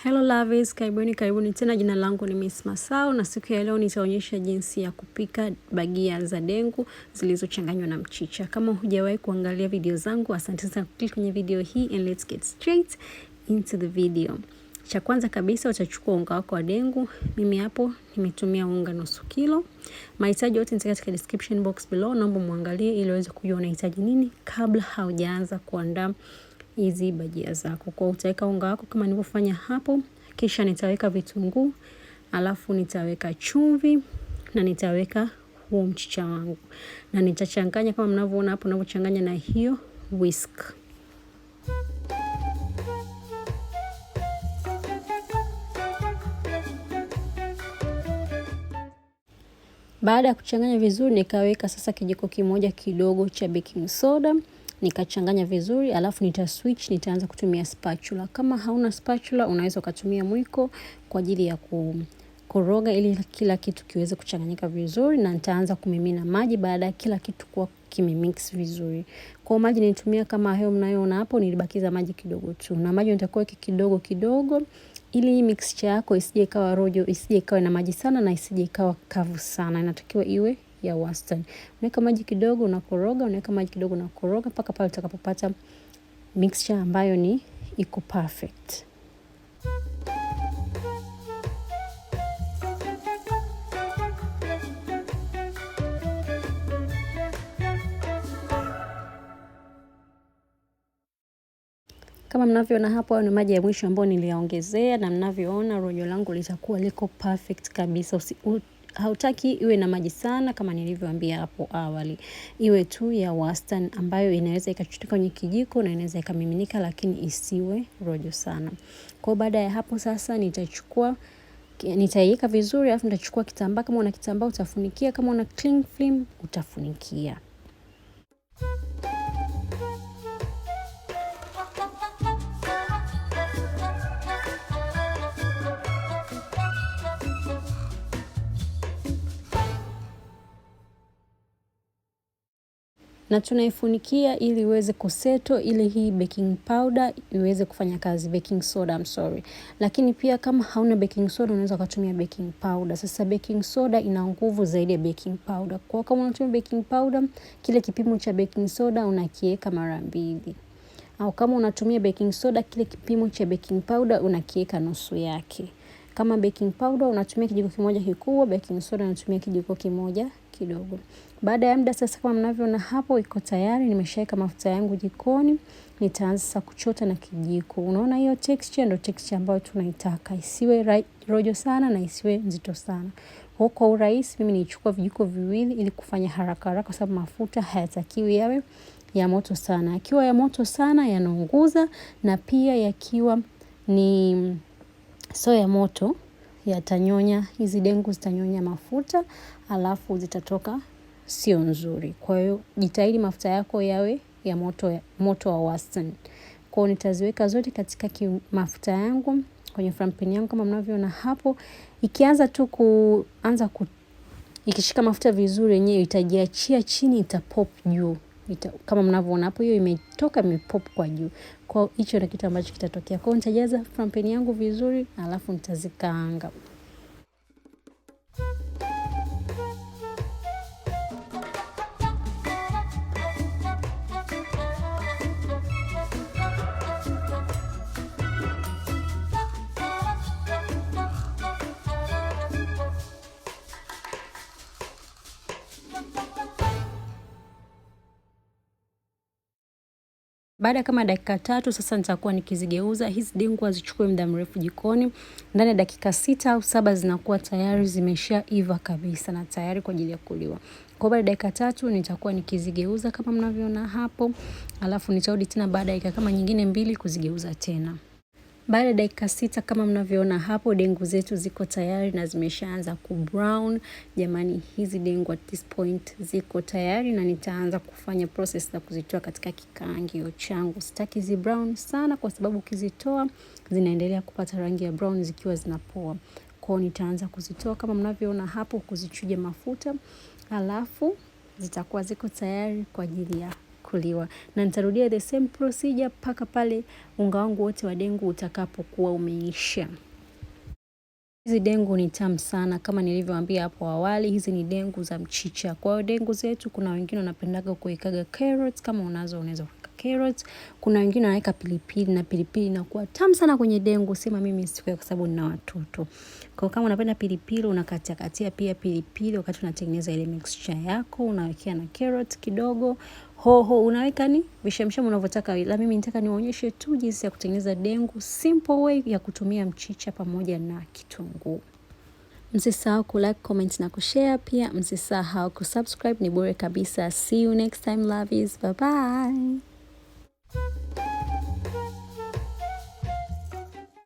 Hello lovers, karibuni tena. Jina langu ni Miss Masao na siku ya leo nitaonyesha jinsi ya kupika bajia za dengu zilizochanganywa na mchicha. Kama hujawahi kuangalia video zangu, asante sana click kwenye video hii and let's get straight into the video. Cha kwanza kabisa utachukua unga wako wa dengu. Mimi hapo nimetumia unga nusu kilo. Mahitaji yote nitaweka katika description box below. Naomba muangalie ili uweze kujua unahitaji nini kabla haujaanza kuandaa hizi bajia zako. Kwa utaweka unga wako kama nilivyofanya hapo, kisha nitaweka vitunguu, alafu nitaweka chumvi na nitaweka huo mchicha wangu. Na nitachanganya kama mnavyoona hapo, ninavyochanganya na hiyo whisk. Baada ya kuchanganya vizuri, nikaweka sasa kijiko kimoja kidogo cha baking soda. Nikachanganya vizuri, alafu switch, nitaanza kutumia spatula. Kama hauna spatula, unaweza kutumia mwiko kwa ajili ya kukoroga ili kila kitu kiweze kuchanganyika vizuri, na nitaanza kumimina maji baada ya kila kitu kuwa kimimix vizuri. Kwa maji nilitumia kama hayo mnayoona hapo, nilibakiza maji kidogo tu. Na maji nitakuwa kidogo kidogo ili hii mixture yako isije ikawa rojo, isije ikawa na maji sana na isije ikawa kavu sana. Inatakiwa iwe ya wastani. Unaweka maji kidogo unakoroga, unaweka maji kidogo unakoroga mpaka pale utakapopata mixture ambayo ni iko perfect. Kama mnavyoona hapo, ni maji ya mwisho ambayo niliyaongezea, na mnavyoona rojo langu litakuwa liko perfect kabisa. Hautaki iwe na maji sana kama nilivyoambia hapo awali. Iwe tu ya wastani ambayo inaweza ikachutika kwenye kijiko na inaweza ikamiminika, lakini isiwe rojo sana. Kwa baada ya hapo sasa nitaiweka vizuri, alafu nitachukua kitambaa. Kama una kitambaa utafunikia, kama una cling film utafunikia. Na tunaifunikia ili iweze kuseto, ili hii baking powder iweze kufanya kazi, baking soda, Lakini pia kama hauna baking soda unaweza kutumia baking powder. Sasa baking soda ina nguvu zaidi ya baking powder. Kwa kama unatumia baking powder, kile kipimo cha baking soda unakiweka mara 2. Au kama unatumia baking soda, kile kipimo cha baking powder unakiweka nusu yake. Kama baking powder unatumia kijiko kimoja kikubwa, baking soda unatumia kijiko kimoja kidogo. Baada ya muda sasa, kama mnavyoona hapo, iko tayari. Nimeshaweka mafuta yangu jikoni. Nitaanza sasa kuchota na kijiko. Unaona hiyo texture ndio texture ambayo tunaitaka. Isiwe rojo sana na isiwe nzito sana. Kwa urahisi mimi nichukua vijiko viwili ili kufanya haraka kwa sababu mafuta hayatakiwi yawe ya moto sana. Yakiwa ya moto sana yanaunguza, na pia yakiwa ni ya moto yatanyonya, hizi dengu zitanyonya mafuta, alafu zitatoka sio nzuri. Kwa hiyo jitahidi mafuta yako yawe ya moto wa wastani. Kwa hiyo nitaziweka zote katika mafuta yangu kwenye frying pan yangu kama mnavyoona hapo. Ikianza tu ikishika mafuta vizuri, yenyewe itajiachia chini, itapop juu. Kama mnavyoona hapo, hiyo imepop kwa juu. Kwa hicho ndio kitu ambacho kitatokea. Kwa hiyo nitajaza frying pan yangu vizuri, alafu nitazikaanga. Baada kama dakika 3 sasa nitakuwa nikizigeuza. Hizi dengu hazichukui muda mrefu jikoni. Ndani ya dakika 6 au 7 zinakuwa tayari zimeshaiva kabisa na tayari kwa ajili ya kuliwa. Kwa baada ya dakika 3 nitakuwa nikizigeuza kama mnavyoona hapo. Alafu nitarudi tena baada ya dakika kama nyingine 2 kuzigeuza tena. Baada ya dakika 6 kama mnavyoona hapo, dengu zetu ziko tayari na zimeshaanza kubrown. Jamani, hizi dengu at this point ziko tayari, na nitaanza kufanya process za kuzitoa katika kikaangio changu. Sitaki zi brown sana kwa sababu ukizitoa zinaendelea kupata rangi ya brown zikiwa zinapoa. Kwa hiyo nitaanza kuzitoa kama mnavyoona hapo, kuzichuja mafuta, alafu zitakuwa ziko tayari kwa ajili ya kuliwa. Na nitarudia the same procedure mpaka pale unga wangu wote wa dengu utakapokuwa umeisha. Hizi dengu ni tamu sana kama nilivyowaambia hapo awali, hizi ni dengu za mchicha. Kwa hiyo dengu zetu kuna wengine wanapendaga kuikaga carrots, kama unazo unaweza kuweka carrots. Kuna wengine wanaweka pilipili na pilipili inakuwa tamu sana kwenye dengu, sema mimi siku kwa sababu nina watoto. Kwa kama unapenda pilipili unakatia pia pilipili wakati unatengeneza ile mixture yako, unawekea na carrot kidogo. Hoho unaweka ni vishamsham unavyotaka, ila mimi nitaka niwaonyeshe tu jinsi ya kutengeneza dengu, simple way ya kutumia mchicha pamoja na kitunguu. Msisahau kulike, comment na kushare, pia msisahau kusubscribe, ni bure kabisa. See you next time lovies, bye bye.